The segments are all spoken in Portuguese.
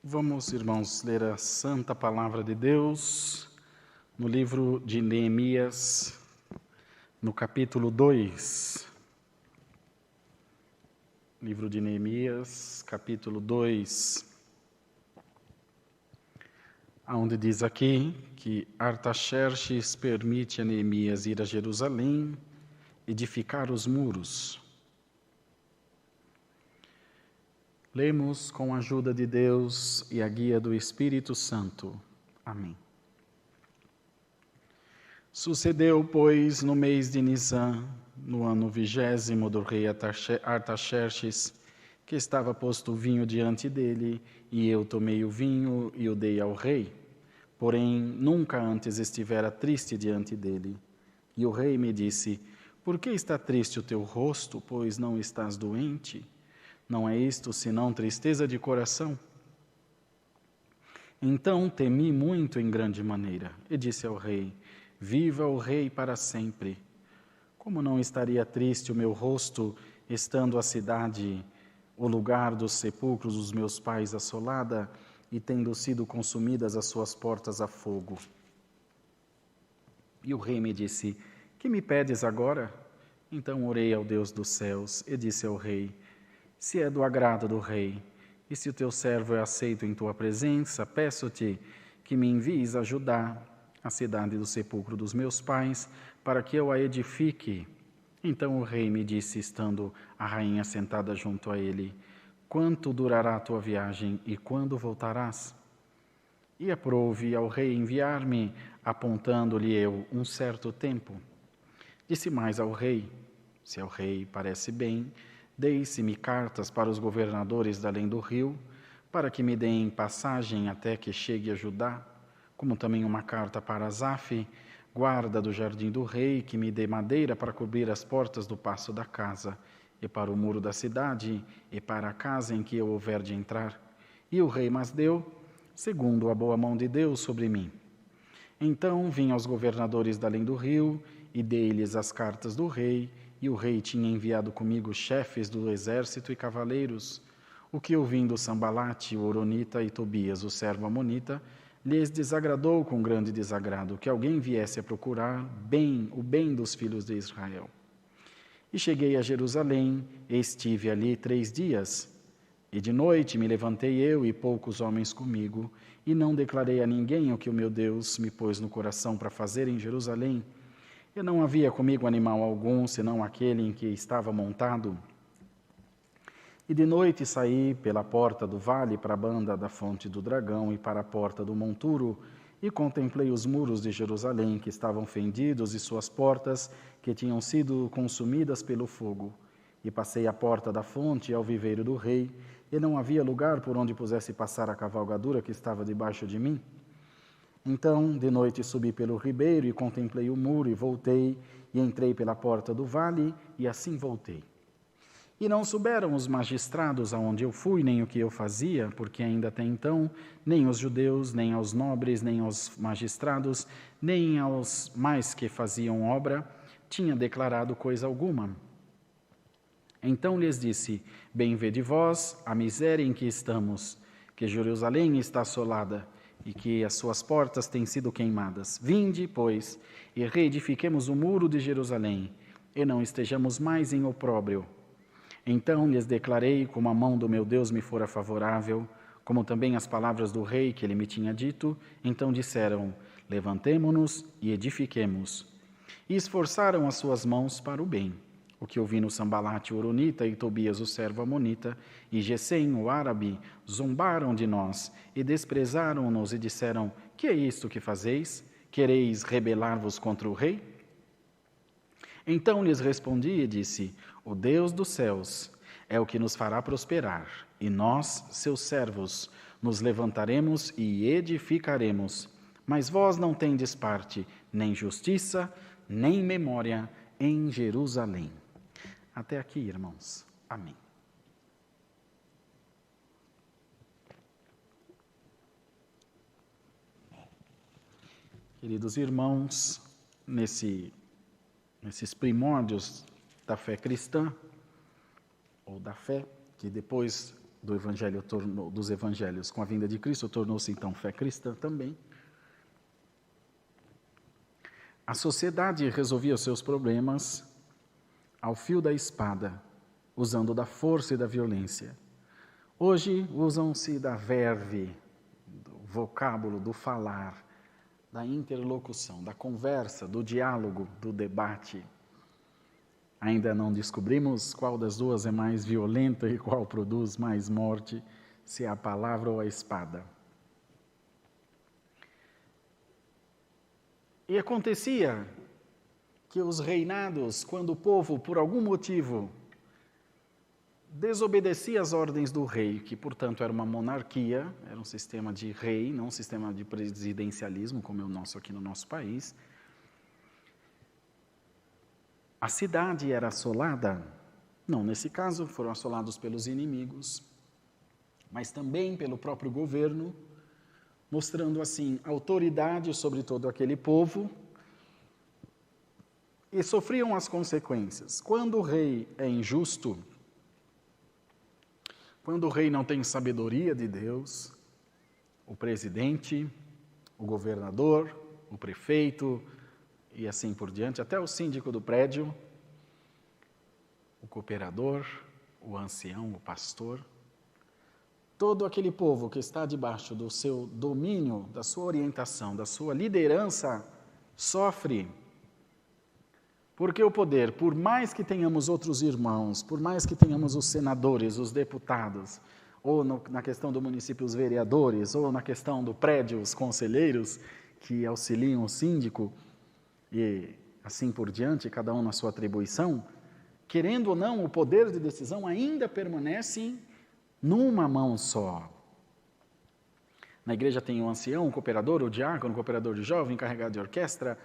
Vamos, irmãos, ler a Santa Palavra de Deus no livro de Neemias, no capítulo 2. Livro de Neemias, capítulo 2, onde diz aqui que Artaxerxes permite a Neemias ir a Jerusalém, edificar os muros. Lemos com a ajuda de Deus e a guia do Espírito Santo. Amém. Sucedeu, pois, no mês de Nisã, no ano 20º do rei Artaxerxes, que estava posto o vinho diante dele, e eu tomei o vinho e o dei ao rei. Porém, nunca antes estivera triste diante dele. E o rei me disse: Por que está triste o teu rosto, pois não estás doente? Não é isto senão tristeza de coração? Então temi muito em grande maneira, e disse ao rei: Viva o rei para sempre! Como não estaria triste o meu rosto, estando a cidade, o lugar dos sepulcros dos meus pais assolada, e tendo sido consumidas as suas portas a fogo? E o rei me disse: Que me pedes agora? Então orei ao Deus dos céus, e disse ao rei: Se é do agrado do rei, e se o teu servo é aceito em tua presença, peço-te que me envies a Judá, a cidade do sepulcro dos meus pais, para que eu a edifique. Então o rei me disse, estando a rainha sentada junto a ele: Quanto durará a tua viagem e quando voltarás? E aprouve ao rei enviar-me, apontando-lhe eu um certo tempo. Disse mais ao rei: Se ao rei parece bem, deis-me cartas para os governadores da além do rio, para que me deem passagem até que chegue a Judá, como também uma carta para Asaf, guarda do jardim do rei, que me dê madeira para cobrir as portas do paço da casa, e para o muro da cidade, e para a casa em que eu houver de entrar. E o rei mas deu, segundo a boa mão de Deus sobre mim. Então vim aos governadores da além do rio, e dei-lhes as cartas do rei, e o rei tinha enviado comigo chefes do exército e cavaleiros, o que, ouvindo Sambalate, o Horonita, e Tobias, o servo amonita, lhes desagradou com grande desagrado que alguém viesse a procurar o bem dos filhos de Israel. E cheguei a Jerusalém, e estive ali 3 dias. E de noite me levantei eu e poucos homens comigo, e não declarei a ninguém o que o meu Deus me pôs no coração para fazer em Jerusalém. E não havia comigo animal algum, senão aquele em que estava montado. E de noite saí pela porta do vale para a banda da fonte do dragão e para a porta do monturo, e contemplei os muros de Jerusalém, que estavam fendidos, e suas portas, que tinham sido consumidas pelo fogo. E passei à porta da fonte e ao viveiro do rei, e não havia lugar por onde pusesse passar a cavalgadura que estava debaixo de mim. Então, de noite subi pelo ribeiro e contemplei o muro e voltei, e entrei pela porta do vale, e assim voltei. E não souberam os magistrados aonde eu fui, nem o que eu fazia, porque ainda até então, nem os judeus, nem aos nobres, nem aos magistrados, nem aos mais que faziam obra, tinha declarado coisa alguma. Então lhes disse: Bem vede vós a miséria em que estamos, que Jerusalém está assolada, e que as suas portas têm sido queimadas. Vinde, pois, e reedifiquemos o muro de Jerusalém, e não estejamos mais em opróbrio. Então lhes declarei como a mão do meu Deus me fora favorável, como também as palavras do rei que ele me tinha dito. Então disseram: Levantemo-nos e edifiquemos. E esforçaram as suas mãos para o bem. O que ouvi no Sambalate, o Horonita, e Tobias, o servo amonita, e Gesem, o árabe, zombaram de nós e desprezaram-nos e disseram: Que é isto que fazeis? Quereis rebelar-vos contra o rei? Então lhes respondi e disse: O Deus dos céus é o que nos fará prosperar, e nós, seus servos, nos levantaremos e edificaremos. Mas vós não tendes parte, nem justiça, nem memória em Jerusalém. Até aqui, irmãos. Amém. Queridos irmãos, nesses primórdios da fé cristã, ou da fé, que depois dos evangelhos com a vinda de Cristo tornou-se então fé cristã também. A sociedade resolvia os seus problemas ao fio da espada, usando da força e da violência. Hoje usam-se da verve, do vocábulo, do falar, da interlocução, da conversa, do diálogo, do debate. Ainda não descobrimos qual das duas é mais violenta e qual produz mais morte, se é a palavra ou a espada. E acontecia que os reinados, quando o povo, por algum motivo, desobedecia às ordens do rei, que, portanto, era uma monarquia, era um sistema de rei, não um sistema de presidencialismo, como é o nosso aqui no nosso país, a cidade era assolada, não, nesse caso foram assolados pelos inimigos, mas também pelo próprio governo, mostrando assim autoridade sobre todo aquele povo, e sofriam as consequências. Quando o rei é injusto, quando o rei não tem sabedoria de Deus, o presidente, o governador, o prefeito e assim por diante, até o síndico do prédio, o cooperador, o ancião, o pastor, todo aquele povo que está debaixo do seu domínio, da sua orientação, da sua liderança, sofre. Porque o poder, por mais que tenhamos outros irmãos, por mais que tenhamos os senadores, os deputados, ou na questão do município os vereadores, ou na questão do prédio os conselheiros que auxiliam o síndico, e assim por diante, cada um na sua atribuição, querendo ou não, o poder de decisão ainda permanece numa mão só. Na igreja tem o ancião, o cooperador, o diácono, o cooperador de jovem, o encarregado de orquestra,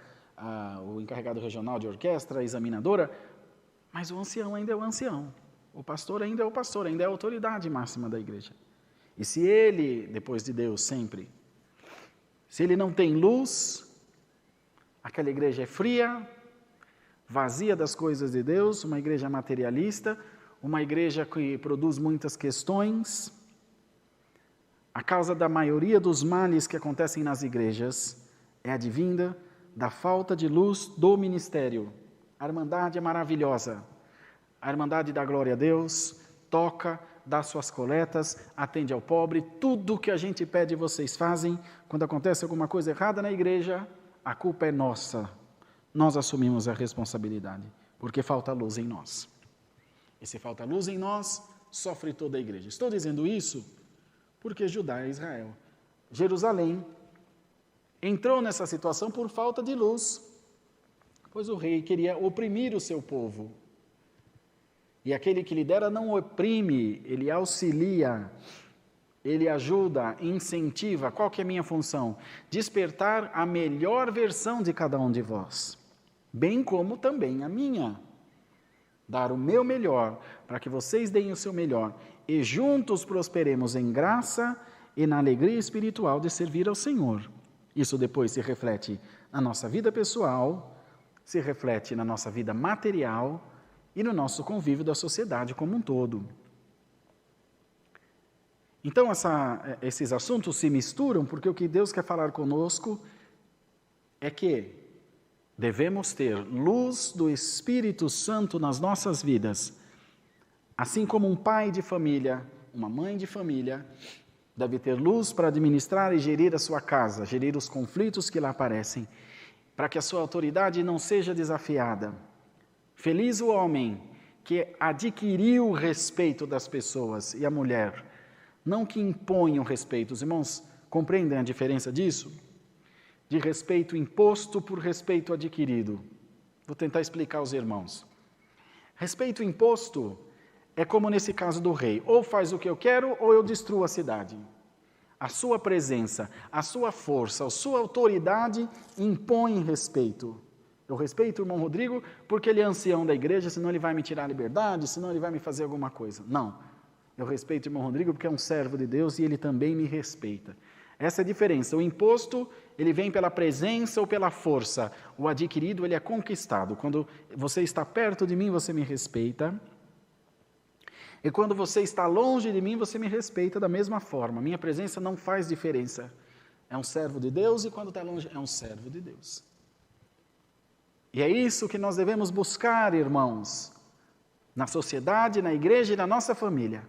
o encarregado regional de orquestra, a examinadora, mas o ancião ainda é o ancião, o pastor ainda é o pastor, ainda é a autoridade máxima da igreja. E se ele, depois de Deus sempre, se ele não tem luz, aquela igreja é fria, vazia das coisas de Deus, uma igreja materialista, uma igreja que produz muitas questões. A causa da maioria dos males que acontecem nas igrejas é advinda da falta de luz do ministério. A Irmandade é maravilhosa. A Irmandade dá glória a Deus, toca, dá suas coletas, atende ao pobre. Tudo que a gente pede vocês fazem. Quando acontece alguma coisa errada na igreja, a culpa é nossa. Nós assumimos a responsabilidade, porque falta luz em nós. E se falta luz em nós, sofre toda a igreja. Estou dizendo isso porque Judá é Israel. Jerusalém entrou nessa situação por falta de luz, pois o rei queria oprimir o seu povo. E aquele que lidera não oprime, ele auxilia, ele ajuda, incentiva. Qual que é a minha função? Despertar a melhor versão de cada um de vós, bem como também a minha. Dar o meu melhor, para que vocês deem o seu melhor, e juntos prosperemos em graça e na alegria espiritual de servir ao Senhor. Isso depois se reflete na nossa vida pessoal, se reflete na nossa vida material e no nosso convívio da sociedade como um todo. Então, esses assuntos se misturam porque o que Deus quer falar conosco é que devemos ter luz do Espírito Santo nas nossas vidas, assim como um pai de família, uma mãe de família, deve ter luz para administrar e gerir a sua casa, gerir os conflitos que lá aparecem, para que a sua autoridade não seja desafiada. Feliz o homem que adquiriu o respeito das pessoas, e a mulher, não que impõe o respeito. Os irmãos compreendem a diferença disso? De respeito imposto por respeito adquirido. Vou tentar explicar aos irmãos. Respeito imposto é como nesse caso do rei, ou faz o que eu quero ou eu destruo a cidade. A sua presença, a sua força, a sua autoridade impõe respeito. Eu respeito o irmão Rodrigo porque ele é ancião da igreja, senão ele vai me tirar a liberdade, senão ele vai me fazer alguma coisa. Não, eu respeito o irmão Rodrigo porque é um servo de Deus e ele também me respeita. Essa é a diferença. O imposto, ele vem pela presença ou pela força. O adquirido, ele é conquistado. Quando você está perto de mim, você me respeita. E quando você está longe de mim, você me respeita da mesma forma. Minha presença não faz diferença. É um servo de Deus e quando está longe, é um servo de Deus. E é isso que nós devemos buscar, irmãos, na sociedade, na igreja e na nossa família.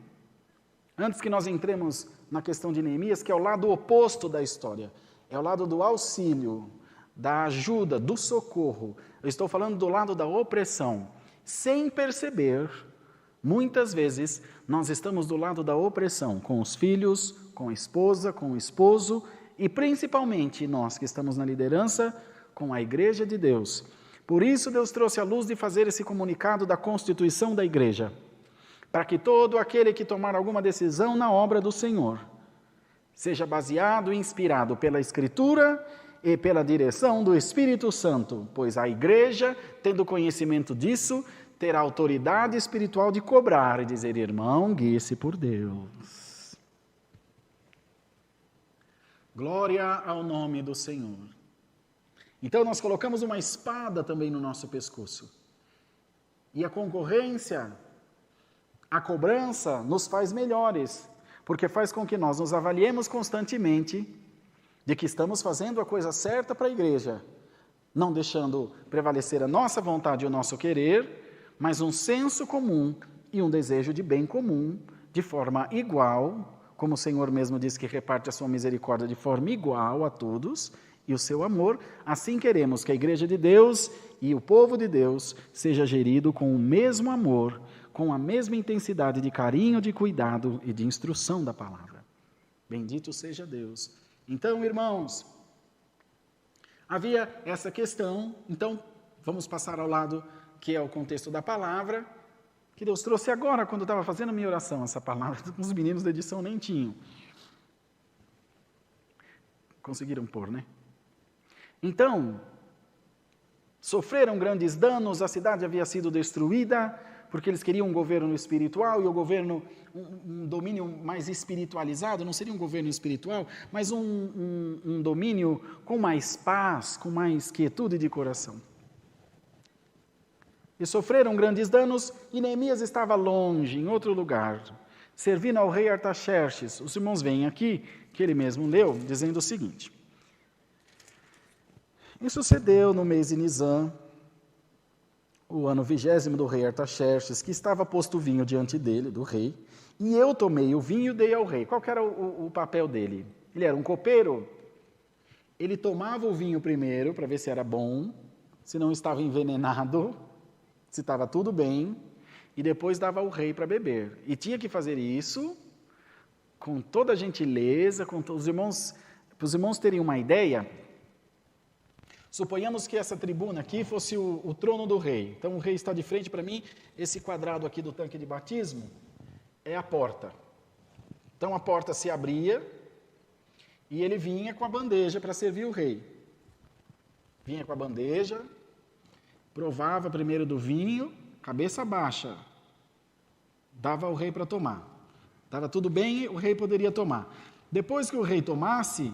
Antes que nós entremos na questão de Neemias, que é o lado oposto da história. É o lado do auxílio, da ajuda, do socorro. Eu estou falando do lado da opressão. Sem perceber, muitas vezes, nós estamos do lado da opressão, com os filhos, com a esposa, com o esposo, e principalmente nós que estamos na liderança, com a igreja de Deus. Por isso Deus trouxe a luz de fazer esse comunicado da constituição da igreja, para que todo aquele que tomar alguma decisão na obra do Senhor, seja baseado e inspirado pela Escritura e pela direção do Espírito Santo, pois a igreja, tendo conhecimento disso, terá autoridade espiritual de cobrar e dizer, irmão, guie-se por Deus. Glória ao nome do Senhor. Então nós colocamos uma espada também no nosso pescoço. E a concorrência, a cobrança nos faz melhores, porque faz com que nós nos avaliemos constantemente de que estamos fazendo a coisa certa para a igreja, não deixando prevalecer a nossa vontade e o nosso querer, mas um senso comum e um desejo de bem comum, de forma igual, como o Senhor mesmo diz que reparte a sua misericórdia de forma igual a todos, e o seu amor, assim queremos que a igreja de Deus e o povo de Deus seja gerido com o mesmo amor, com a mesma intensidade de carinho, de cuidado e de instrução da palavra. Bendito seja Deus. Então, irmãos, havia essa questão, então vamos passar ao lado que é o contexto da palavra, que Deus trouxe agora, quando eu estava fazendo a minha oração, essa palavra, os meninos da edição nem tinham. Conseguiram pôr, né? Então, sofreram grandes danos, a cidade havia sido destruída, porque eles queriam um governo espiritual, e o governo, um domínio mais espiritualizado, não seria um governo espiritual, mas um domínio com mais paz, com mais quietude de coração. E sofreram grandes danos, e Neemias estava longe, em outro lugar, servindo ao rei Artaxerxes. Os irmãos veem aqui, que ele mesmo leu, dizendo o seguinte: e sucedeu no mês de Nisã, o ano 20º do rei Artaxerxes, que estava posto o vinho diante dele, do rei, e eu tomei o vinho e dei ao rei. Qual que era o papel dele? Ele era um copeiro. Ele tomava o vinho primeiro, para ver se era bom, se não estava envenenado, se estava tudo bem, e depois dava ao rei para beber. E tinha que fazer isso com toda a gentileza, com todos os irmãos, para os irmãos terem uma ideia. Suponhamos que essa tribuna aqui fosse o trono do rei. Então o rei está de frente para mim, esse quadrado aqui do tanque de batismo é a porta. Então a porta se abria e ele vinha com a bandeja para servir o rei. Vinha com a bandeja, provava primeiro do vinho, cabeça baixa, dava ao rei para tomar. Estava tudo bem, o rei poderia tomar. Depois que o rei tomasse,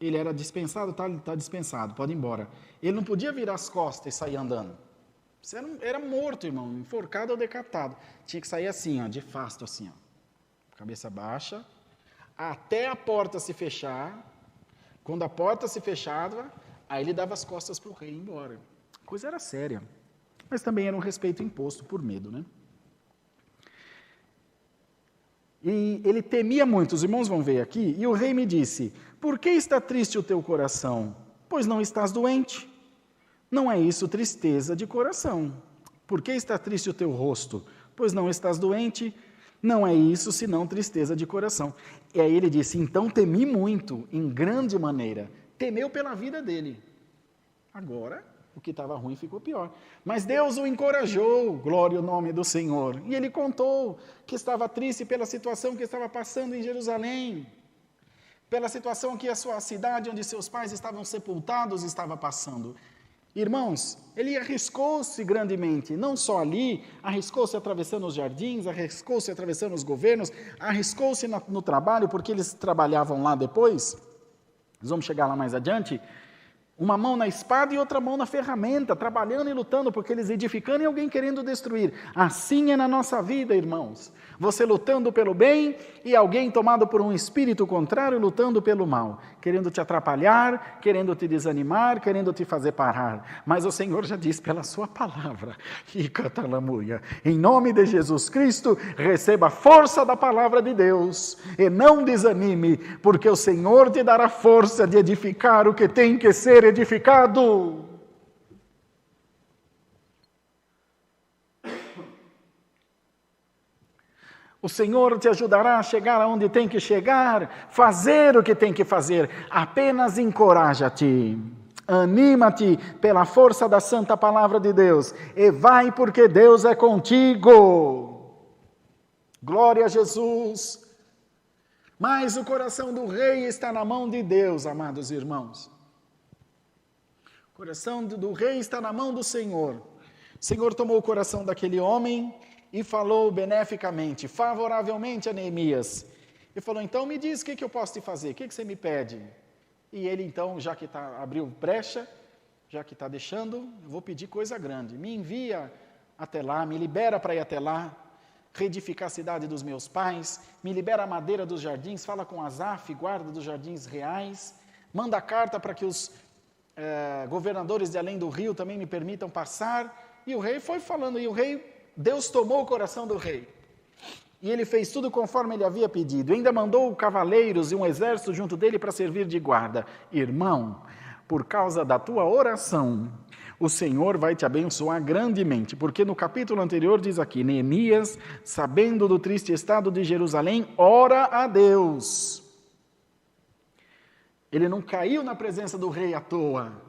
ele era dispensado, está dispensado, pode ir embora. Ele não podia virar as costas e sair andando. Você era morto, irmão, enforcado ou decapitado. Tinha que sair assim, ó, de fasto, assim, ó, cabeça baixa, até a porta se fechar. Quando a porta se fechava, aí ele dava as costas para o rei ir embora. A coisa era séria, mas também era um respeito imposto por medo, né? E ele temia muito, os irmãos vão ver aqui, e o rei me disse: por que está triste o teu coração? Pois não estás doente. Não é isso tristeza de coração. Por que está triste o teu rosto? Pois não estás doente. Não é isso senão tristeza de coração. E aí ele disse: então temi muito, em grande maneira. Temeu pela vida dele. Agora, o que estava ruim ficou pior. Mas Deus o encorajou, glória ao nome do Senhor. E ele contou que estava triste pela situação que estava passando em Jerusalém, pela situação que a sua cidade, onde seus pais estavam sepultados, estava passando. Irmãos, ele arriscou-se grandemente, não só ali, arriscou-se atravessando os jardins, arriscou-se atravessando os governos, arriscou-se no trabalho, porque eles trabalhavam lá depois, nós vamos chegar lá mais adiante. Uma mão na espada e outra mão na ferramenta, trabalhando e lutando, porque eles edificando e alguém querendo destruir. Assim é na nossa vida, irmãos. Você lutando pelo bem e alguém tomado por um espírito contrário lutando pelo mal, querendo te atrapalhar, querendo te desanimar, querendo te fazer parar. Mas o Senhor já diz pela sua palavra, em nome de Jesus Cristo, receba a força da palavra de Deus e não desanime, porque o Senhor te dará força de edificar o que tem que ser edificado. O Senhor te ajudará a chegar aonde tem que chegar, fazer o que tem que fazer. Apenas encoraja-te, anima-te pela força da santa palavra de Deus e vai porque Deus é contigo. Glória a Jesus. Mas o coração do rei está na mão de Deus, amados irmãos. O coração do rei está na mão do Senhor. O Senhor tomou o coração daquele homem e falou beneficamente, favoravelmente a Neemias. E falou, então me diz o que eu posso te fazer, o que você me pede? E ele então, já que abriu brecha, já que está deixando, eu vou pedir coisa grande. Me envia até lá, me libera para ir até lá, reedificar a cidade dos meus pais, me libera a madeira dos jardins, fala com Asaf, guarda dos jardins reais, manda carta para que os governadores de além do rio também me permitam passar. E o rei foi falando, Deus tomou o coração do rei, e ele fez tudo conforme ele havia pedido, ainda mandou cavaleiros e um exército junto dele para servir de guarda. Irmão, por causa da tua oração, o Senhor vai te abençoar grandemente, porque no capítulo anterior diz aqui, Neemias, sabendo do triste estado de Jerusalém, ora a Deus. Ele não caiu na presença do rei à toa.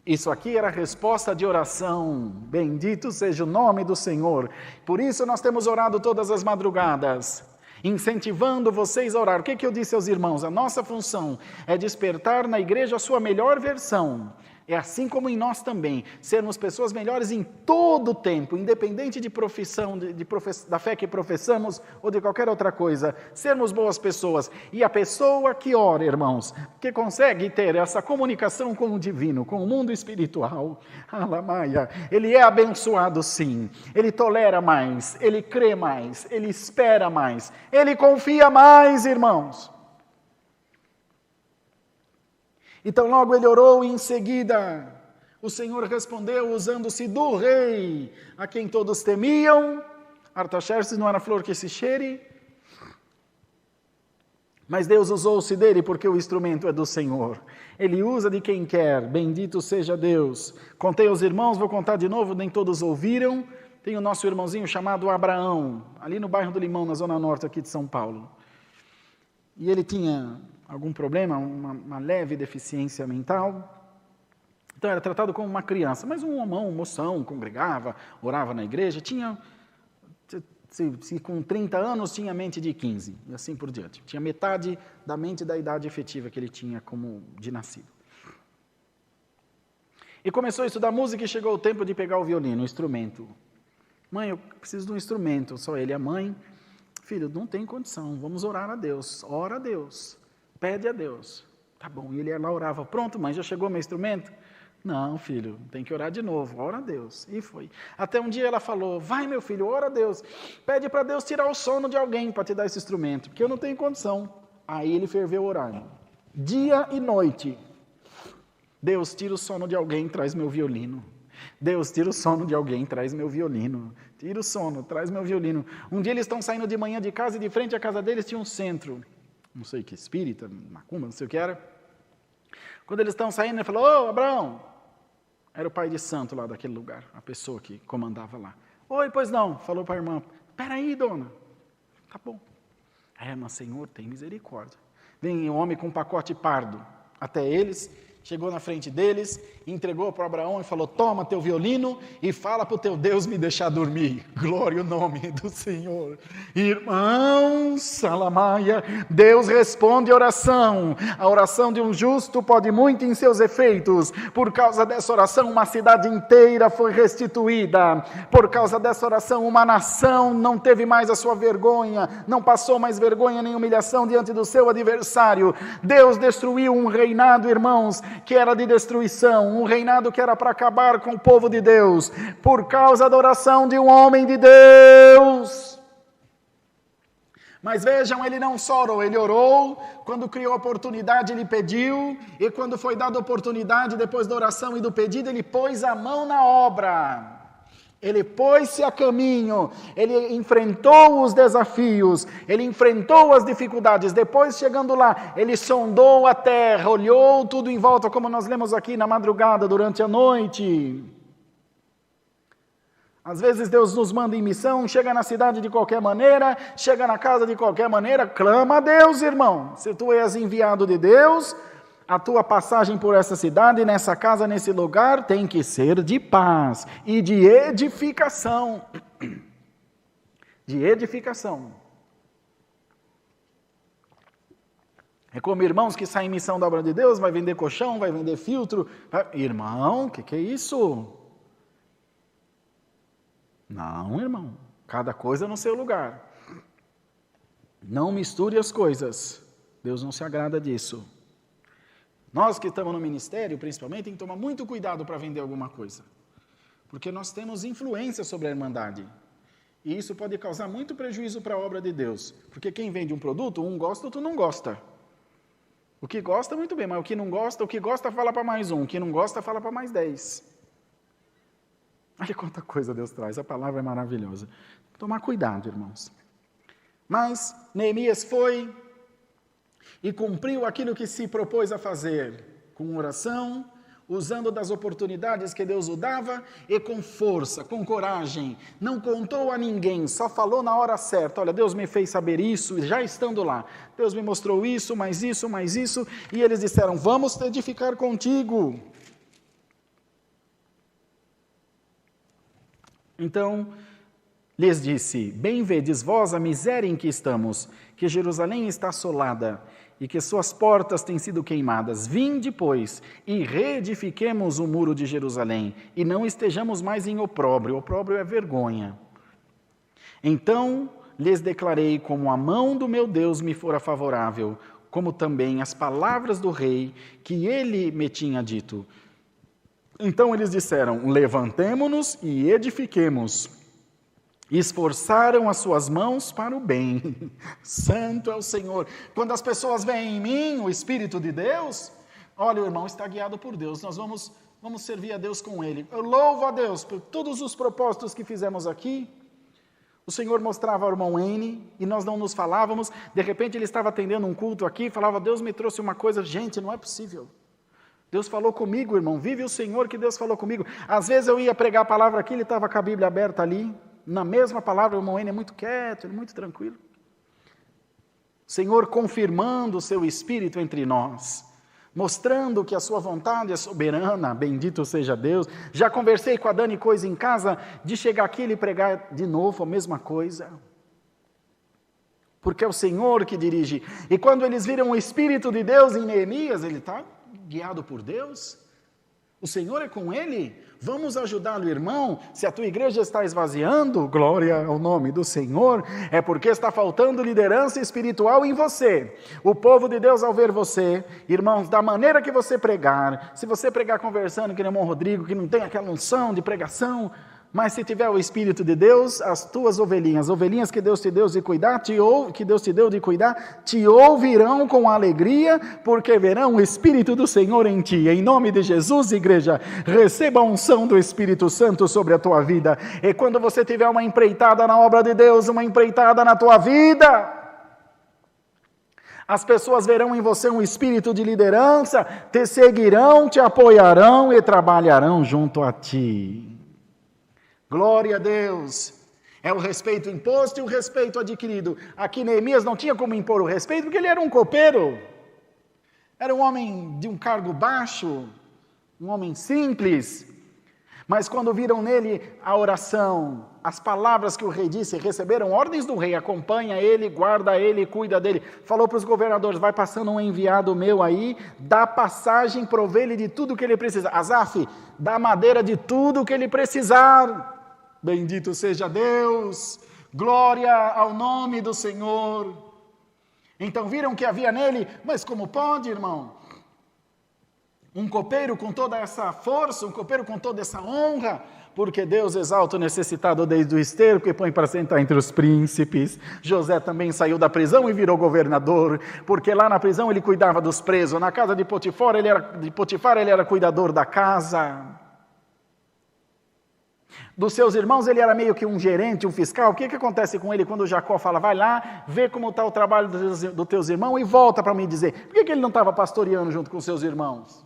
Isso aqui era resposta de oração. Bendito seja o nome do Senhor. Por isso nós temos orado todas as madrugadas, incentivando vocês a orar. O que eu disse aos irmãos? A nossa função é despertar na igreja a sua melhor versão. É assim como em nós também, sermos pessoas melhores em todo o tempo, independente de profissão, da fé que professamos ou de qualquer outra coisa, sermos boas pessoas. E a pessoa que ora, irmãos, que consegue ter essa comunicação com o divino, com o mundo espiritual, alamaia, ele é abençoado sim, ele tolera mais, ele crê mais, ele espera mais, ele confia mais, irmãos. Então logo ele orou e em seguida o Senhor respondeu usando-se do rei, a quem todos temiam. Artaxerxes não era flor que se cheire, mas Deus usou-se dele porque o instrumento é do Senhor. Ele usa de quem quer, bendito seja Deus. Contei aos irmãos, vou contar de novo, nem todos ouviram. Tem o nosso irmãozinho chamado Abraão, ali no bairro do Limão, na zona norte aqui de São Paulo. E ele tinha algum problema, uma leve deficiência mental. Então era tratado como uma criança, mas um moção, congregava, orava na igreja, tinha, se com 30 anos tinha mente de 15, e assim por diante. Tinha metade da mente da idade efetiva que ele tinha como de nascido. E começou a estudar música e chegou o tempo de pegar o violino, o instrumento. Mãe, eu preciso de um instrumento, só ele e a mãe. Filho, não tem condição, vamos orar a Deus, ora a Deus. Pede a Deus. Tá bom, e ele lá orava, pronto mãe, já chegou meu instrumento? Não, filho, tem que orar de novo, ora a Deus. E foi. Até um dia ela falou, vai meu filho, ora a Deus. Pede para Deus tirar o sono de alguém para te dar esse instrumento, porque eu não tenho condição. Aí ele ferveu orar. Dia e noite. Deus, tira o sono de alguém, traz meu violino. Deus, tira o sono de alguém, traz meu violino. Tira o sono, traz meu violino. Um dia eles estão saindo de manhã de casa e de frente à casa deles tinha um centro. Não sei que espírita, macumba, não sei o que era. Quando eles estão saindo, ele falou, ô Abraão, era o pai de santo lá daquele lugar, a pessoa que comandava lá. Oi, pois não, falou para a irmã, peraí dona, tá bom. Aí a irmã, Senhor, tem misericórdia. Vem um homem com um pacote pardo até eles, chegou na frente deles, entregou para Abraão e falou, toma teu violino e fala para o teu Deus me deixar dormir. Glória ao nome do Senhor. Irmãos, salamaia, Deus responde oração. A oração de um justo pode muito em seus efeitos. Por causa dessa oração, uma cidade inteira foi restituída. Por causa dessa oração, uma nação não teve mais a sua vergonha, não passou mais vergonha nem humilhação diante do seu adversário. Deus destruiu um reinado, irmãos, que era de destruição, um reinado que era para acabar com o povo de Deus, por causa da oração de um homem de Deus. Mas vejam, ele não só orou, ele orou, quando criou a oportunidade ele pediu, e quando foi dada a oportunidade, depois da oração e do pedido, ele pôs a mão na obra. Ele pôs-se a caminho, ele enfrentou os desafios, ele enfrentou as dificuldades, depois chegando lá, ele sondou a terra, olhou tudo em volta, como nós lemos aqui na madrugada, durante a noite. Às vezes Deus nos manda em missão, chega na cidade de qualquer maneira, chega na casa de qualquer maneira, clama a Deus, irmão. Se tu és enviado de Deus, a tua passagem por essa cidade, nessa casa, nesse lugar, tem que ser de paz e de edificação. De edificação. É como irmãos que saem em missão da obra de Deus, vai vender colchão, vai vender filtro. Irmão, o que é isso? Não, irmão. Cada coisa no seu lugar. Não misture as coisas. Deus não se agrada disso. Nós que estamos no ministério, principalmente, tem que tomar muito cuidado para vender alguma coisa. Porque nós temos influência sobre a irmandade. E isso pode causar muito prejuízo para a obra de Deus. Porque quem vende um produto, um gosta, outro não gosta. O que gosta, muito bem, mas o que não gosta, o que gosta fala para mais um, o que não gosta fala para mais 10. Olha quanta coisa Deus traz, a palavra é maravilhosa. Tomar cuidado, irmãos. Mas Neemias foi e cumpriu aquilo que se propôs a fazer, com oração, usando das oportunidades que Deus o dava e com força, com coragem. Não contou a ninguém, só falou na hora certa. Olha, Deus me fez saber isso, já estando lá. Deus me mostrou isso, mais isso, mais isso. E eles disseram, vamos edificar contigo. Então, lhes disse, bem vedes vós a miséria em que estamos, que Jerusalém está assolada, e que suas portas têm sido queimadas. Vinde, pois, e reedifiquemos o muro de Jerusalém, e não estejamos mais em opróbrio. Opróbrio é vergonha. Então lhes declarei como a mão do meu Deus me fora favorável, como também as palavras do rei que ele me tinha dito. Então eles disseram, levantemo-nos e edifiquemos. Esforçaram as suas mãos para o bem. Santo é o Senhor. Quando as pessoas veem em mim o Espírito de Deus, olha, o irmão está guiado por Deus, nós vamos servir a Deus com ele. Eu louvo a Deus por todos os propósitos que fizemos aqui. O Senhor mostrava ao irmão N e nós não nos falávamos. De repente ele estava atendendo um culto aqui, falava, Deus me trouxe uma coisa. Gente, não é possível. Deus falou comigo, irmão. Vive o Senhor que Deus falou comigo. Às vezes eu ia pregar a palavra aqui, ele estava com a Bíblia aberta ali. Na mesma palavra, o irmão N é muito quieto, ele é muito tranquilo. O Senhor confirmando o seu Espírito entre nós, mostrando que a sua vontade é soberana, bendito seja Deus. Já conversei com a Dani Coisa em casa, de chegar aqui e lhe pregar de novo a mesma coisa. Porque é o Senhor que dirige. E quando eles viram o Espírito de Deus em Neemias, ele está guiado por Deus. O Senhor é com ele. Vamos ajudá-lo, irmão. Se a tua igreja está esvaziando, glória ao nome do Senhor, é porque está faltando liderança espiritual em você. O povo de Deus, ao ver você, irmãos, da maneira que você pregar, se você pregar conversando, que nem o irmão Rodrigo, que não tem aquela unção de pregação, mas se tiver o Espírito de Deus, as tuas ovelhinhas que Deus te deu de cuidar, te ouvirão com alegria, porque verão o Espírito do Senhor em ti. Em nome de Jesus, igreja, receba a unção do Espírito Santo sobre a tua vida. E quando você tiver uma empreitada na obra de Deus, uma empreitada na tua vida, as pessoas verão em você um espírito de liderança, te seguirão, te apoiarão e trabalharão junto a ti. Glória a Deus. É o respeito imposto e o respeito adquirido. Aqui Neemias não tinha como impor o respeito, porque ele era um copeiro. Era um homem de um cargo baixo, um homem simples. Mas quando viram nele a oração, as palavras que o rei disse, receberam ordens do rei, acompanha ele, guarda ele, cuida dele. Falou para os governadores, vai passando um enviado meu aí, dá passagem, provê ele de tudo que ele precisa. Asaf, dá madeira de tudo que ele precisar. Bendito seja Deus, glória ao nome do Senhor. Então viram que havia nele, mas como pode, irmão? Um copeiro com toda essa força, um copeiro com toda essa honra, porque Deus exalta o necessitado desde o esterco e põe para sentar entre os príncipes. José também saiu da prisão e virou governador, porque lá na prisão ele cuidava dos presos, na casa de Potifar ele era cuidador da casa. Dos seus irmãos ele era meio que um gerente, um fiscal. O que acontece com ele quando Jacó fala, vai lá, vê como está o trabalho dos teus irmãos e volta para me dizer. Por que ele não estava pastoreando junto com seus irmãos?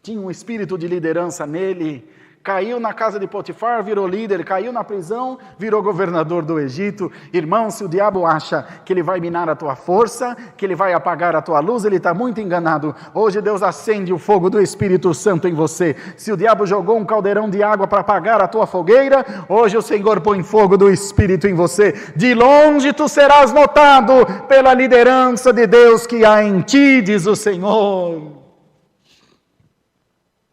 Tinha um espírito de liderança nele, caiu na casa de Potifar, virou líder, caiu na prisão, virou governador do Egito. Irmão, se o diabo acha que ele vai minar a tua força, que ele vai apagar a tua luz, ele está muito enganado. Hoje Deus acende o fogo do Espírito Santo em você. Se o diabo jogou um caldeirão de água para apagar a tua fogueira, hoje o Senhor põe fogo do Espírito em você. De longe tu serás notado pela liderança de Deus que há em ti, diz o Senhor.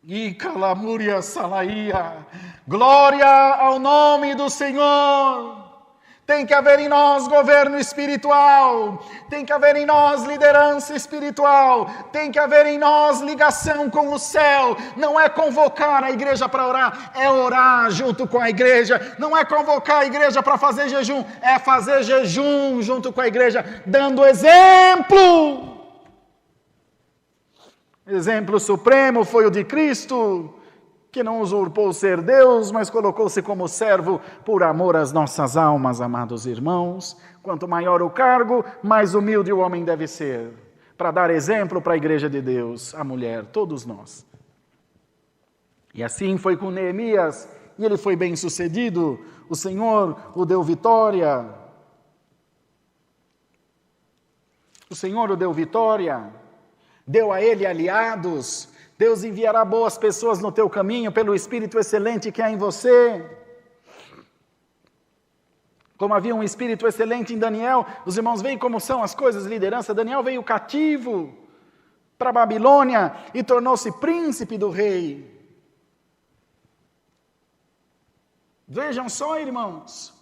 E calamúria salaía, glória ao nome do Senhor. Tem que haver em nós governo espiritual, tem que haver em nós liderança espiritual, tem que haver em nós ligação com o céu. Não é convocar a igreja para orar, é orar junto com a igreja. Não é convocar a igreja para fazer jejum, é fazer jejum junto com a igreja, dando exemplo. Exemplo supremo foi o de Cristo, que não usurpou ser Deus, mas colocou-se como servo por amor às nossas almas, amados irmãos. Quanto maior o cargo, mais humilde o homem deve ser, para dar exemplo para a igreja de Deus, a mulher, todos nós. E assim foi com Neemias, e ele foi bem sucedido, o Senhor o deu vitória. O Senhor o deu vitória. Deu a ele aliados, Deus enviará boas pessoas no teu caminho, pelo Espírito excelente que há em você. Como havia um Espírito excelente em Daniel, os irmãos veem como são as coisas, liderança. Daniel veio cativo para a Babilônia e tornou-se príncipe do rei. Vejam só, irmãos.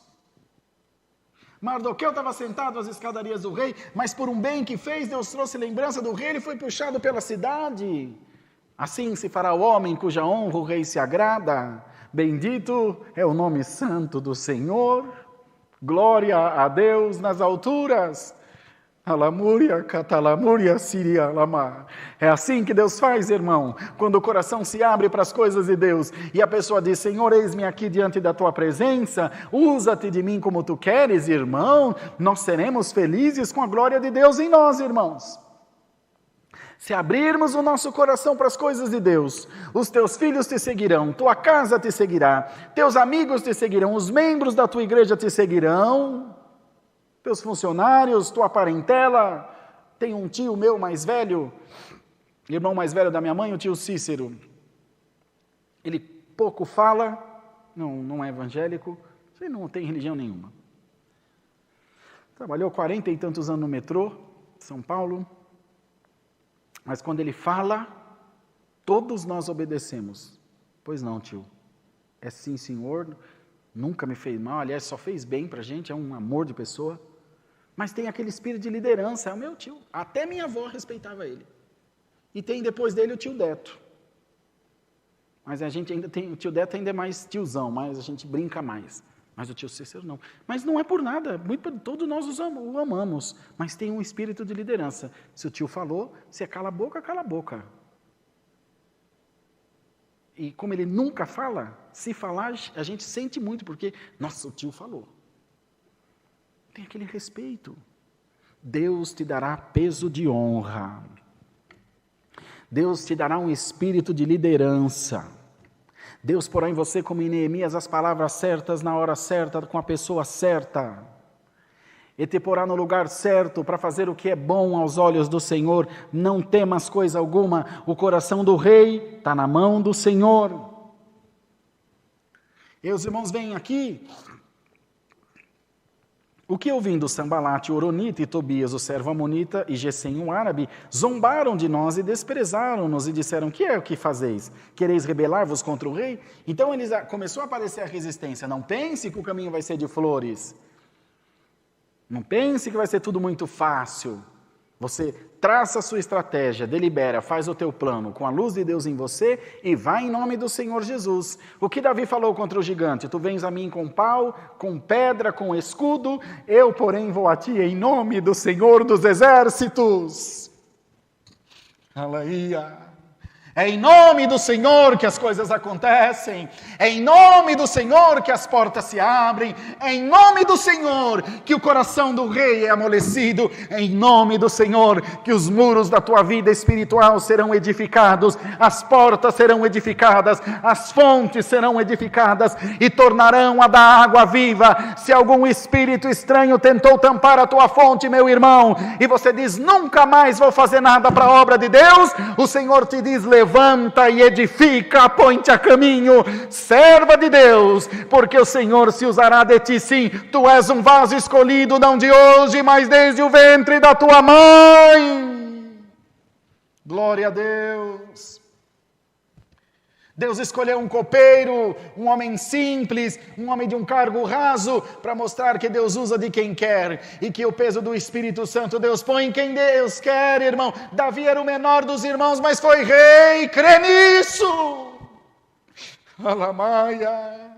Mardoqueu estava sentado às escadarias do rei, mas por um bem que fez, Deus trouxe lembrança do rei, ele foi puxado pela cidade. Assim se fará o homem cuja honra o rei se agrada. Bendito é o nome santo do Senhor. Glória a Deus nas alturas. Alamúria, catalamúria, siria, lama. É assim que Deus faz, irmão, quando o coração se abre para as coisas de Deus, e a pessoa diz, Senhor, eis-me aqui diante da tua presença, usa-te de mim como tu queres, irmão, nós seremos felizes com a glória de Deus em nós, irmãos. Se abrirmos o nosso coração para as coisas de Deus, os teus filhos te seguirão, tua casa te seguirá, teus amigos te seguirão, os membros da tua igreja te seguirão, teus funcionários, tua parentela. Tem um tio meu mais velho, irmão mais velho da minha mãe, o tio Cícero. Ele pouco fala, não é evangélico, ele não tem religião nenhuma. Trabalhou 40 e tantos anos no metrô, São Paulo, mas quando ele fala, todos nós obedecemos. Pois não, tio, é sim, senhor, nunca me fez mal, aliás, só fez bem para a gente, é um amor de pessoa. Mas tem aquele espírito de liderança, é o meu tio. Até minha avó respeitava ele. E tem depois dele o tio Deto. Mas a gente ainda tem, o tio Deto ainda é mais tiozão, mas a gente brinca mais. Mas o tio Cícero não. Mas não é por nada, todos nós o amamos. Mas tem um espírito de liderança. Se o tio falou, você cala a boca, cala a boca. E como ele nunca fala, se falar, a gente sente muito, porque, nossa, o tio falou. Tem aquele respeito. Deus te dará peso de honra. Deus te dará um espírito de liderança. Deus porá em você, como em Neemias, as palavras certas, na hora certa, com a pessoa certa. E te porá no lugar certo para fazer o que é bom aos olhos do Senhor. Não temas coisa alguma. O coração do rei está na mão do Senhor. E os irmãos vêm aqui. O que ouvindo Sambalate, o Oronita, e Tobias, o servo amonita, e Gesem, o árabe, zombaram de nós e desprezaram-nos e disseram, que é o que fazeis? Quereis rebelar-vos contra o rei? Então começou a aparecer a resistência. Não pense que o caminho vai ser de flores. Não pense que vai ser tudo muito fácil. Você traça a sua estratégia, delibera, faz o teu plano com a luz de Deus em você e vai em nome do Senhor Jesus. O que Davi falou contra o gigante? Tu vens a mim com pau, com pedra, com escudo, eu, porém, vou a ti em nome do Senhor dos exércitos. Aleluia. É em nome do Senhor que as coisas acontecem, é em nome do Senhor que as portas se abrem, é em nome do Senhor que o coração do rei é amolecido, é em nome do Senhor que os muros da tua vida espiritual serão edificados, as portas serão edificadas, as fontes serão edificadas e tornarão a dar água viva. Se algum espírito estranho tentou tampar a tua fonte, meu irmão, e você diz, nunca mais vou fazer nada para a obra de Deus, o Senhor te diz, levanta e edifica, põe-te a caminho, serva de Deus, porque o Senhor se usará de ti, sim, tu és um vaso escolhido, não de hoje, mas desde o ventre da tua mãe. Glória a Deus. Deus escolheu um copeiro, um homem simples, um homem de um cargo raso, para mostrar que Deus usa de quem quer, e que o peso do Espírito Santo Deus põe em quem Deus quer, irmão. Davi era o menor dos irmãos, mas foi rei, crê nisso! Alamaia!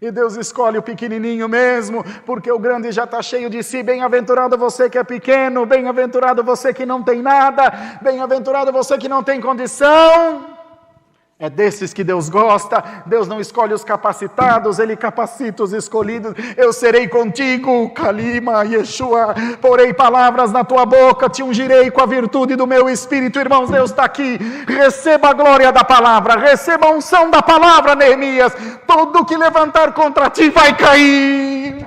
E Deus escolhe o pequenininho mesmo, porque o grande já está cheio de si. Bem-aventurado você que é pequeno, bem-aventurado você que não tem nada, bem-aventurado você que não tem condição. É desses que Deus gosta. Deus não escolhe os capacitados, Ele capacita os escolhidos. Eu serei contigo, Kalima, Yeshua, porei palavras na tua boca, te ungirei com a virtude do meu Espírito. Irmãos, Deus está aqui, receba a glória da palavra, receba a unção da palavra, Neemias. Tudo que levantar contra ti vai cair.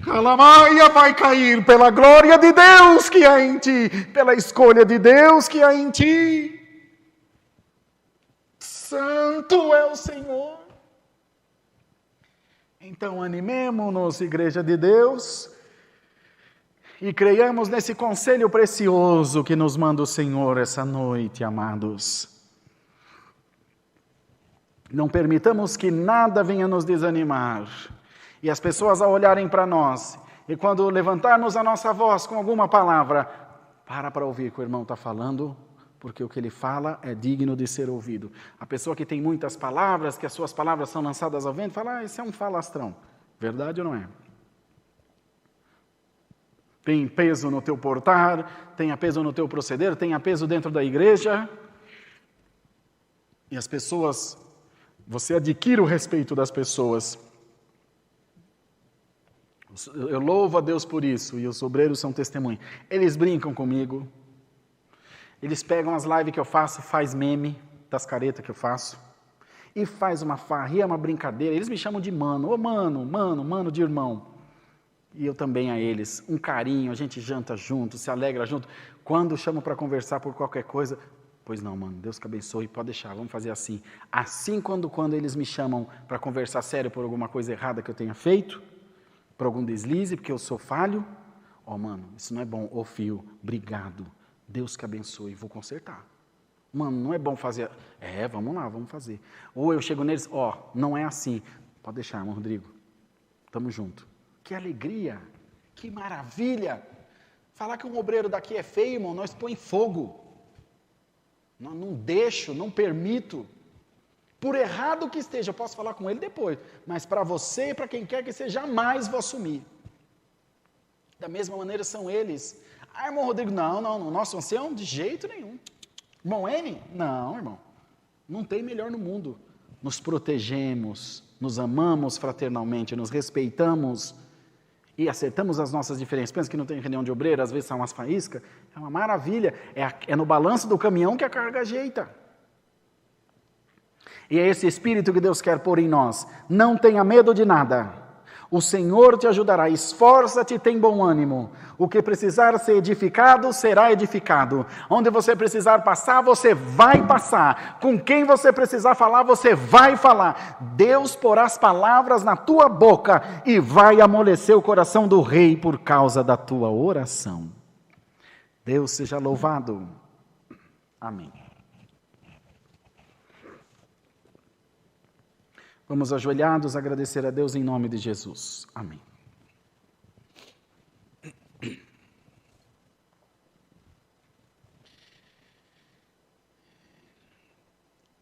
Calamaia vai cair pela glória de Deus que há em ti, pela escolha de Deus que há em ti. Santo é o Senhor. Então animemo-nos, igreja de Deus, e creiamos nesse conselho precioso que nos manda o Senhor essa noite, amados. Não permitamos que nada venha nos desanimar, e as pessoas ao olharem para nós, e quando levantarmos a nossa voz com alguma palavra, para ouvir o que o irmão está falando, porque o que ele fala é digno de ser ouvido. A pessoa que tem muitas palavras, que as suas palavras são lançadas ao vento, fala, esse é um falastrão. Verdade ou não é? Tem peso no teu portar, tem peso no teu proceder, tem peso dentro da igreja. E as pessoas, você adquire o respeito das pessoas. Eu louvo a Deus por isso, e os obreiros são testemunhas. Eles brincam comigo. Eles pegam as lives que eu faço, faz meme das caretas que eu faço, e faz uma farra, e é uma brincadeira. Eles me chamam de mano, mano de irmão. E eu também a eles, um carinho, a gente janta junto, se alegra junto. Quando chamo para conversar por qualquer coisa, pois não, mano, Deus que abençoe, pode deixar, vamos fazer assim. Assim, quando eles me chamam para conversar sério por alguma coisa errada que eu tenha feito, por algum deslize, porque eu sou falho, mano, isso não é bom, filho, obrigado. Deus que abençoe, vou consertar. Mano, não é bom fazer. Vamos lá, vamos fazer. Ou eu chego neles, não é assim. Pode deixar, irmão Rodrigo. Tamo junto. Que alegria, que maravilha. Falar que um obreiro daqui é feio, irmão, nós põe fogo. Não deixo, não permito. Por errado que esteja, eu posso falar com ele depois. Mas para você e para quem quer que seja, jamais vou assumir. Da mesma maneira são eles. Irmão Rodrigo, não, nosso ancião, de jeito nenhum. Irmão N? Não, irmão. Não tem melhor no mundo. Nos protegemos, nos amamos fraternalmente, nos respeitamos e acertamos as nossas diferenças. Pensa que não tem reunião de obreiro, às vezes são umas faíscas. É uma maravilha. É no balanço do caminhão que a carga ajeita. E é esse espírito que Deus quer pôr em nós. Não tenha medo de nada. O Senhor te ajudará, esforça-te e tem bom ânimo. O que precisar ser edificado, será edificado. Onde você precisar passar, você vai passar. Com quem você precisar falar, você vai falar. Deus porá as palavras na tua boca e vai amolecer o coração do rei por causa da tua oração. Deus seja louvado. Amém. Vamos ajoelhados agradecer a Deus em nome de Jesus. Amém.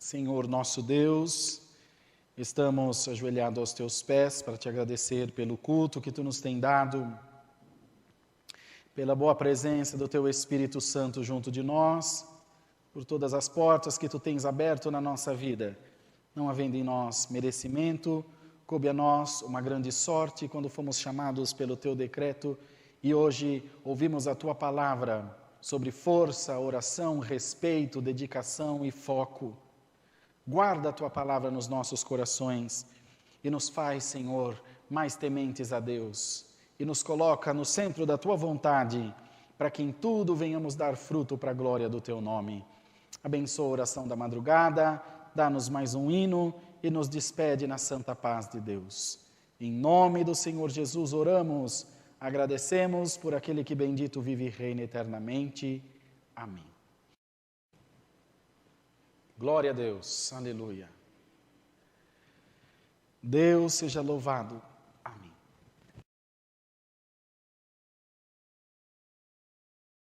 Senhor nosso Deus, estamos ajoelhados aos teus pés para te agradecer pelo culto que tu nos tem dado, pela boa presença do teu Espírito Santo junto de nós, por todas as portas que tu tens aberto na nossa vida. Não havendo em nós merecimento, coube a nós uma grande sorte quando fomos chamados pelo teu decreto e hoje ouvimos a tua palavra sobre força, oração, respeito, dedicação e foco. Guarda a tua palavra nos nossos corações e nos faz, Senhor, mais tementes a Deus e nos coloca no centro da tua vontade para que em tudo venhamos dar fruto para a glória do teu nome. Abençoa a oração da madrugada, dá-nos mais um hino e nos despede na santa paz de Deus. Em nome do Senhor Jesus oramos, agradecemos por aquele que bendito vive e reina eternamente. Amém. Glória a Deus, aleluia. Deus seja louvado